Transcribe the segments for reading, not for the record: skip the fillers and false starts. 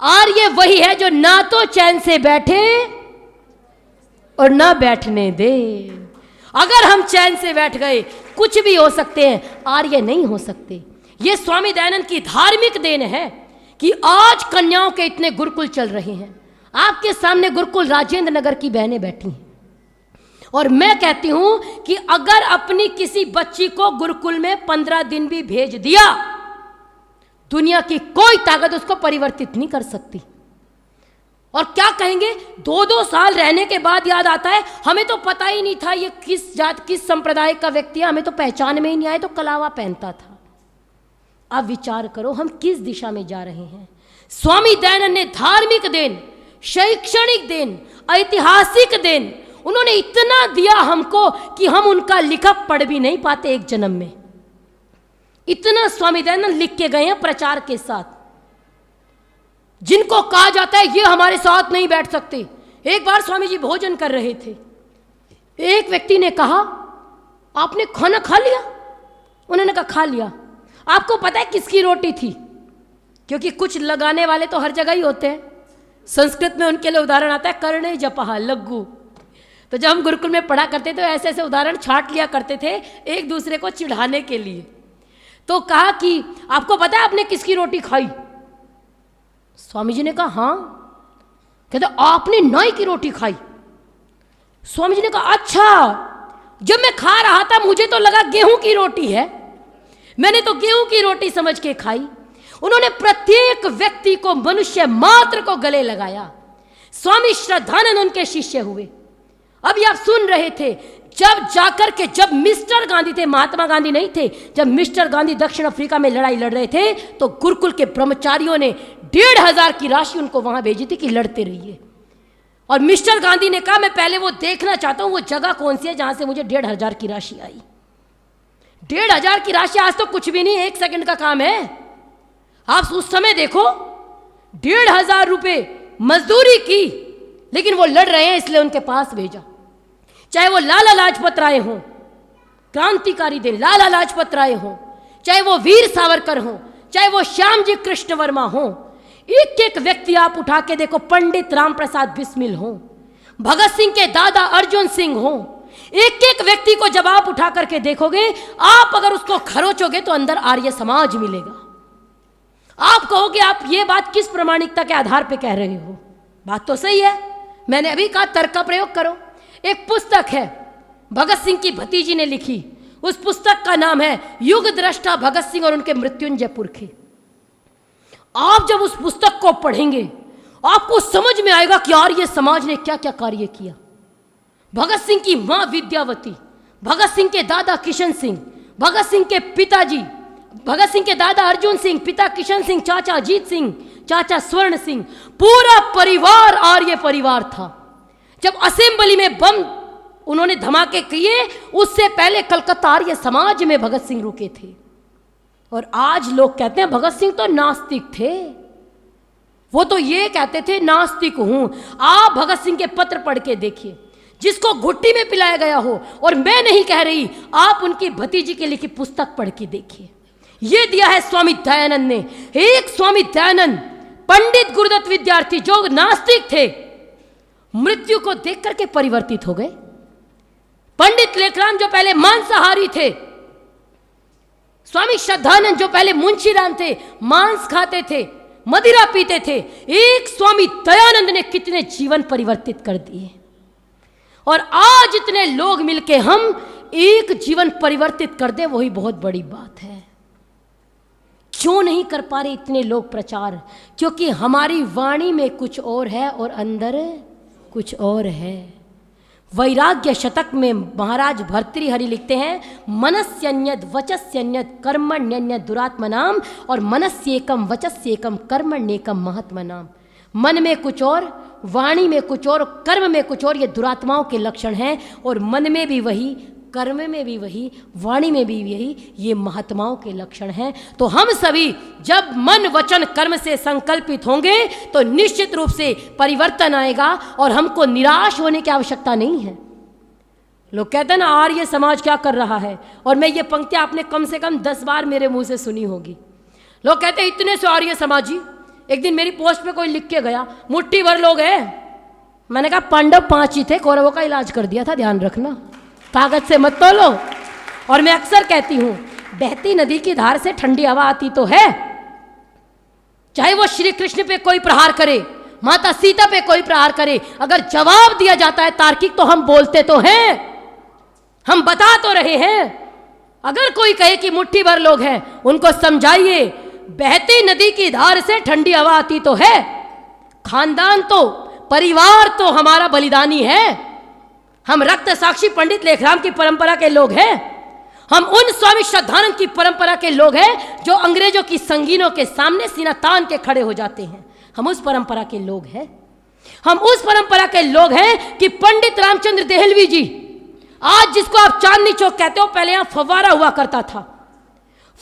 आर्य वही है जो ना तो चैन से बैठे और ना बैठने दे। अगर हम चैन से बैठ गए कुछ भी हो सकते हैं, आर्य नहीं हो सकते। ये स्वामी दयानंद की धार्मिक देन है कि आज कन्याओं के इतने गुरुकुल चल रहे हैं। आपके सामने गुरुकुल राजेंद्र नगर की बहनें बैठी हैं और मैं कहती हूं कि अगर अपनी किसी बच्ची को गुरुकुल में 15 दिन भी भेज दिया, दुनिया की कोई ताकत उसको परिवर्तित नहीं कर सकती। और क्या कहेंगे, 2-2 साल रहने के बाद याद आता है हमें तो पता ही नहीं था ये किस जात किस संप्रदाय का व्यक्ति है, हमें तो पहचान में ही नहीं आया, तो कलावा पहनता था। अब विचार करो हम किस दिशा में जा रहे हैं। स्वामी दयानंद ने धार्मिक देन, शैक्षणिक देन, ऐतिहासिक देन, उन्होंने इतना दिया हमको कि हम उनका लिखा पढ़ भी नहीं पाते एक जन्म में। इतना स्वामी दयानंद लिख के गए हैं प्रचार के साथ, जिनको कहा जाता है ये हमारे साथ नहीं बैठ सकते। एक बार स्वामी जी भोजन कर रहे थे, एक व्यक्ति ने कहा आपने खाना खा लिया? उन्होंने कहा खा लिया। आपको पता है किसकी रोटी थी? क्योंकि कुछ लगाने वाले तो हर जगह ही होते हैं। संस्कृत में उनके लिए उदाहरण आता है कर्णे जपहा लघु। तो जब हम गुरुकुल में पढ़ा करते थे तो ऐसे ऐसे उदाहरण छाट लिया करते थे एक दूसरे को चिढ़ाने के लिए। तो कहा कि आपको पता है आपने किसकी रोटी खाई? स्वामी जी ने कहा हाँ। कहते आपने नाई की रोटी खाई। स्वामी जी ने कहा अच्छा। जब मैं खा रहा था मुझे तो लगा गेहूं की रोटी है, मैंने तो गेहूं की रोटी समझ के खाई। उन्होंने प्रत्येक व्यक्ति को, मनुष्य मात्र को गले लगाया। स्वामी श्रद्धानंद उनके शिष्य हुए। अभी आप सुन रहे थे जब जाकर के, जब मिस्टर गांधी थे, महात्मा गांधी नहीं थे, जब मिस्टर गांधी दक्षिण अफ्रीका में लड़ाई लड़ रहे थे तो गुरुकुल के ब्रह्मचारियों ने 1,500 की राशि उनको वहां भेजी थी कि लड़ते रहिए। और मिस्टर गांधी ने कहा मैं पहले वो देखना चाहता हूं वो जगह कौन सी है जहां से मुझे 1,500 की राशि आई। 1,500 की राशि आज तो कुछ भी नहीं, 1 सेकंड का काम है। आप उस समय देखो 1,500 रुपए मजदूरी की, लेकिन वो लड़ रहे हैं इसलिए उनके पास भेजा। चाहे वो लाला लाजपत राय हो, क्रांतिकारी दिन लाला लाजपत राय हो, चाहे वो वीर सावरकर हो, चाहे वो श्यामजी कृष्ण वर्मा हो, एक एक व्यक्ति आप उठा के देखो, पंडित राम प्रसाद बिस्मिल हो, भगत सिंह के दादा अर्जुन सिंह हो, एक एक व्यक्ति को जब आप उठा करके देखोगे, आप अगर उसको खरोचोगे तो अंदर आर्य समाज मिलेगा। आप कहोगे आप ये बात किस प्रामाणिकता के आधार पे कह रहे हो? बात तो सही है, मैंने अभी कहा तर्क का प्रयोग करो। एक पुस्तक है भगत सिंह की भतीजी ने लिखी, उस पुस्तक का नाम है युग दृष्टा भगत सिंह और उनके मृत्युंजय पुरखे। आप जब उस पुस्तक को पढ़ेंगे आपको समझ में आएगा कि यार ये समाज ने क्या क्या कार्य किया। भगत सिंह की मां विद्यावती, भगत सिंह के दादा किशन सिंह, भगत सिंह के पिताजी, भगत सिंह के दादा अर्जुन सिंह, पिता किशन सिंह, चाचा अजीत सिंह, चाचा स्वर्ण सिंह, पूरा परिवार आर्य परिवार था। जब असेंबली में बम उन्होंने धमाके किए, उससे पहले कलकत्ता आर्य समाज में भगत सिंह रुके थे। और आज लोग कहते हैं भगत सिंह तो नास्तिक थे, वो तो ये कहते थे नास्तिक हूं। आप भगत सिंह के पत्र पढ़ के देखिए, जिसको घुट्टी में पिलाया गया हो, और मैं नहीं कह रही, आप उनकी भतीजी के लिखी पुस्तक पढ़ के देखिए। ये दिया है स्वामी दयानंद ने। एक स्वामी दयानंद पंडित गुरुदत्त विद्यार्थी जो नास्तिक थे, मृत्यु को देख करके परिवर्तित हो गए। पंडित लेखराम जो पहले मांसाहारी थे, स्वामी श्रद्धानंद जो पहले मुंशीराम थे, मांस खाते थे, मदिरा पीते थे, एक स्वामी दयानंद ने कितने जीवन परिवर्तित कर दिए। और आज इतने लोग मिलके हम एक जीवन परिवर्तित कर दे, वही बहुत बड़ी बात है। क्यों नहीं कर पा रहे इतने लोग प्रचार? क्योंकि हमारी वाणी में कुछ और है और अंदर कुछ और है। वैराग्य शतक में महाराज भर्तृहरि लिखते हैं, मनस्यन्यद वचस्यन्यद कर्मण्यन्यद दुरात्मनाम और मनस्येकम वचस्येकम कर्मण्येकम महात्मनाम। मन में कुछ और, वाणी में कुछ और, कर्म में कुछ और, ये दुरात्माओं के लक्षण हैं। और मन में भी वही, कर्म में भी वही, वाणी में भी यही, ये महात्माओं के लक्षण हैं। तो हम सभी जब मन वचन कर्म से संकल्पित होंगे तो निश्चित रूप से परिवर्तन आएगा और हमको निराश होने की आवश्यकता नहीं है। लोग कहते हैं ना आर्य समाज क्या कर रहा है, और मैं ये पंक्तियां आपने कम से कम 10 बार मेरे मुंह से सुनी होगी। लोग कहते हैं इतने से आर्य समाजी, एक दिन मेरी पोस्ट पे कोई लिख के गया, मुट्ठी भर लोग हैं। मैंने कहा पांडव 5 ही थे, कौरवों का इलाज कर दिया था, ध्यान रखना, कागज से मत तोलो। और मैं अक्सर कहती हूं, बहती नदी की धार से ठंडी हवा आती तो है। चाहे वो श्री कृष्ण पे कोई प्रहार करे, माता सीता पे कोई प्रहार करे, अगर जवाब दिया जाता है तार्किक तो हम बोलते तो हैं, हम बता तो रहे हैं। अगर कोई कहे कि मुट्ठी भर लोग हैं, उनको समझाइए बहती नदी की धार से ठंडी हवा आती तो है। खानदान तो, परिवार तो हमारा बलिदानी है। हम रक्त साक्षी पंडित लेखराम की परंपरा के लोग हैं। हम उन स्वामी श्रद्धानंद की परंपरा के लोग हैं जो अंग्रेजों की संगीनों के सामने सीना तान के खड़े हो जाते हैं। हम उस परंपरा के लोग हैं। हम उस परंपरा के लोग हैं कि पंडित रामचंद्र देहलवी जी, आज जिसको आप चांदनी चौक कहते हो, पहले यहां फव्वारा हुआ करता था।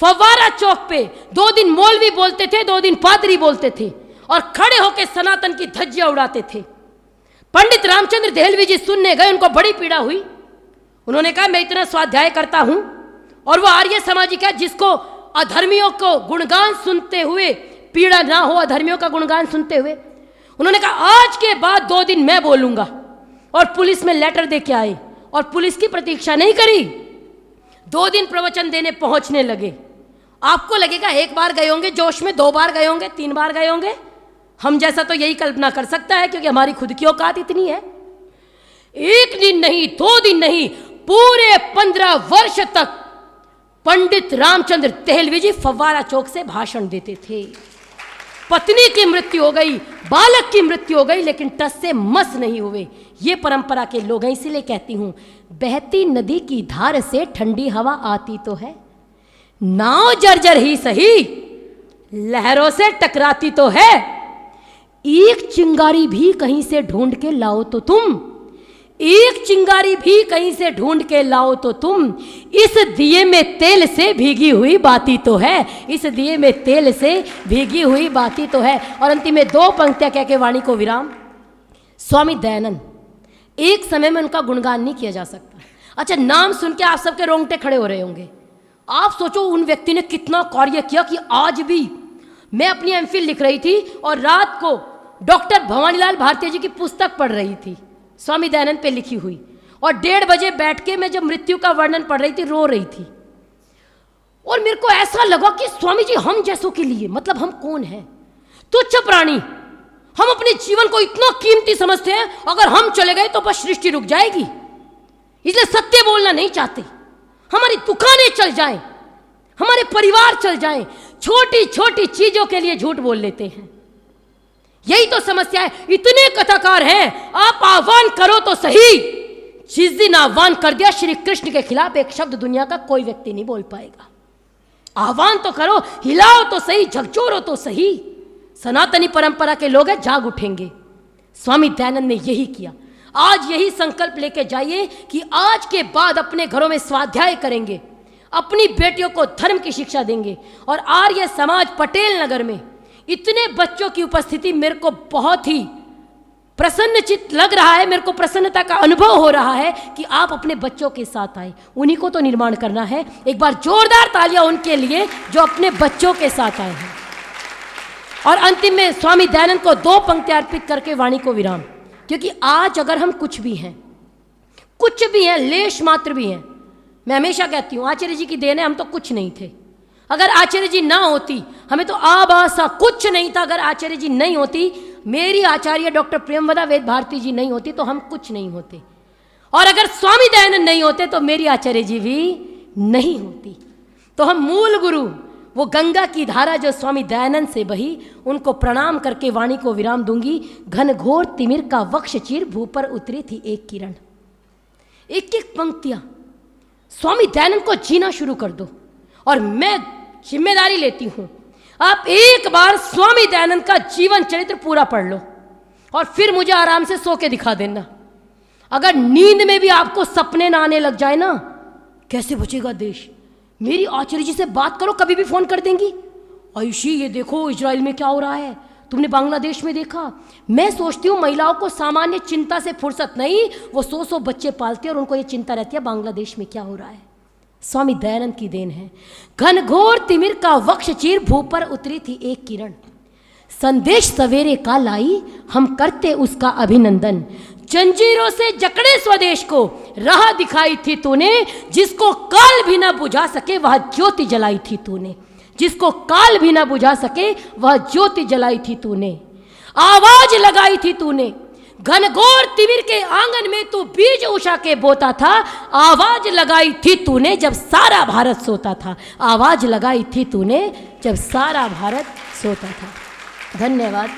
फव्वारा चौक पे 2 दिन मौलवी बोलते थे, 2 दिन पादरी बोलते थे और खड़े होकर सनातन की धज्जियां उड़ाते थे। पंडित रामचंद्र देहलवी जी सुनने गए, उनको बड़ी पीड़ा हुई। उन्होंने कहा मैं इतना स्वाध्याय करता हूं, और वो आर्य सामाजिक है जिसको अधर्मियों को गुणगान सुनते हुए पीड़ा ना हो, अधर्मियों का गुणगान सुनते हुए। उन्होंने कहा आज के बाद 2 दिन मैं बोलूंगा, और पुलिस में लेटर दे के आए और पुलिस की प्रतीक्षा नहीं करी। 2 दिन प्रवचन देने पहुंचने लगे। आपको लगेगा 1 बार गए होंगे जोश में, 2 बार गए होंगे, 3 बार गए होंगे। हम जैसा तो यही कल्पना कर सकता है, क्योंकि हमारी खुद की औकात इतनी है। 1 दिन नहीं, 2 दिन नहीं, पूरे 15 वर्ष तक पंडित रामचंद्र देहलवी जी फव्वारा चौक से भाषण देते थे। पत्नी की मृत्यु हो गई, बालक की मृत्यु हो गई, लेकिन टस से मस नहीं हुए। ये परंपरा के लोग हैं। इसीलिए कहती हूं, बहती नदी की धार से ठंडी हवा आती तो है। नाव जर्जर ही सही, लहरों से टकराती तो है। एक चिंगारी भी कहीं से ढूंढ के लाओ तो तुम, एक चिंगारी भी कहीं से ढूंढ के लाओ तो तुम, इस दिए में तेल से भीगी हुई बाती तो है, इस दिए में तेल से भीगी हुई बाती तो है। और अंतिम में 2 पंक्तियां कह के वाणी को विराम। स्वामी दयानंद, एक समय में उनका गुणगान नहीं किया जा सकता। अच्छा, नाम सुन के आप सबके रोंगटे खड़े हो रहे होंगे। आप सोचो उन व्यक्ति ने कितना कार्य किया कि आज भी मैं अपनी एमफिल लिख रही थी और रात को डॉक्टर भवानीलाल भारती जी की पुस्तक पढ़ रही थी, स्वामी दयानंद पे लिखी हुई, और 1:30 बजे बैठ के मैं जब मृत्यु का वर्णन पढ़ रही थी, रो रही थी। और मेरे को ऐसा लगा कि स्वामी जी हम जैसों के लिए, मतलब हम कौन हैं? तुच्छ प्राणी। हम अपने जीवन को इतना कीमती समझते हैं, अगर हम चले गए तो बस सृष्टि रुक जाएगी। इसलिए सत्य बोलना नहीं चाहते। हमारी दुकानें चल जाएं, हमारे परिवार चल जाएं, छोटी छोटी चीजों के लिए झूठ बोल लेते हैं। यही तो समस्या है। इतने कथाकार हैं, आप आह्वान करो तो सही। जिस दिन आह्वान कर दिया श्री कृष्ण के खिलाफ एक शब्द दुनिया का कोई व्यक्ति नहीं बोल पाएगा। आह्वान तो करो, हिलाओ तो सही, झकझोरो तो सही। सनातनी परंपरा के लोग हैं, जाग उठेंगे। स्वामी दयानंद ने यही किया। आज यही संकल्प लेके जाइए कि आज के बाद अपने घरों में स्वाध्याय करेंगे, अपनी बेटियों को धर्म की शिक्षा देंगे। और आर्य समाज पटेल नगर में इतने बच्चों की उपस्थिति मेरे को बहुत ही प्रसन्नचित्त लग रहा है। मेरे को प्रसन्नता का अनुभव हो रहा है कि आप अपने बच्चों के साथ आए। उन्हीं को तो निर्माण करना है। एक बार जोरदार तालियां उनके लिए जो अपने बच्चों के साथ आए हैं। और अंतिम में स्वामी दयानंद को 2 पंक्तियां अर्पित करके वाणी को विराम। क्योंकि आज अगर हम कुछ भी हैं, कुछ भी हैं, लेश मात्र भी हैं, मैं हमेशा कहती हूं आचार्य जी की देन है, हम तो कुछ नहीं थे। अगर आचार्य जी ना होती, हमें तो आभासा कुछ नहीं था। अगर आचार्य जी नहीं होती, मेरी आचार्य डॉक्टर प्रेमवदा वेद भारती जी नहीं होती, तो हम कुछ नहीं होते। और अगर स्वामी दयानंद नहीं होते तो मेरी आचार्य जी भी नहीं होती। तो हम मूल गुरु, वो गंगा की धारा जो स्वामी दयानंद से बही, उनको प्रणाम करके वाणी को विराम दूंगी। घनघोर तिमिर का वक्ष चीर भू पर उतरी थी एक किरण। एक एक पंक्तियां स्वामी दयानंद को जीना शुरू कर दो। और मैं जिम्मेदारी लेती हूं, आप एक बार स्वामी दयानंद का जीवन चरित्र पूरा पढ़ लो और फिर मुझे आराम से सो के दिखा देना। अगर नींद में भी आपको सपने ना आने लग जाए ना, कैसे बचेगा देश? मेरी आचार्य जी से बात करो, कभी भी फोन कर देंगी, आयुषी ये देखो इजराइल में क्या हो रहा है, तुमने बांग्लादेश में देखा। मैं सोचती हूँ महिलाओं को सामान्य चिंता से फुर्सत नहीं, वो 100 बच्चे पालती है और उनको ये चिंता रहती है बांग्लादेश में क्या हो रहा है। स्वामी दयानंद की देन है। घनघोर तिमिर का वक्ष चीर भू पर उतरी थी एक किरण, संदेश सवेरे का लाई, हम करते उसका अभिनंदन। जंजीरों से जकड़े स्वदेश को राह दिखाई थी तूने, जिसको काल भी ना बुझा सके वह ज्योति जलाई थी तूने। जिसको काल भी ना बुझा सके वह ज्योति जलाई थी तूने। आवाज लगाई थी तूने, घनघोर तिमिर के आंगन में तू बीज उषा के बोता था। आवाज लगाई थी तूने जब सारा भारत सोता था। आवाज लगाई थी तूने जब सारा भारत सोता था। धन्यवाद।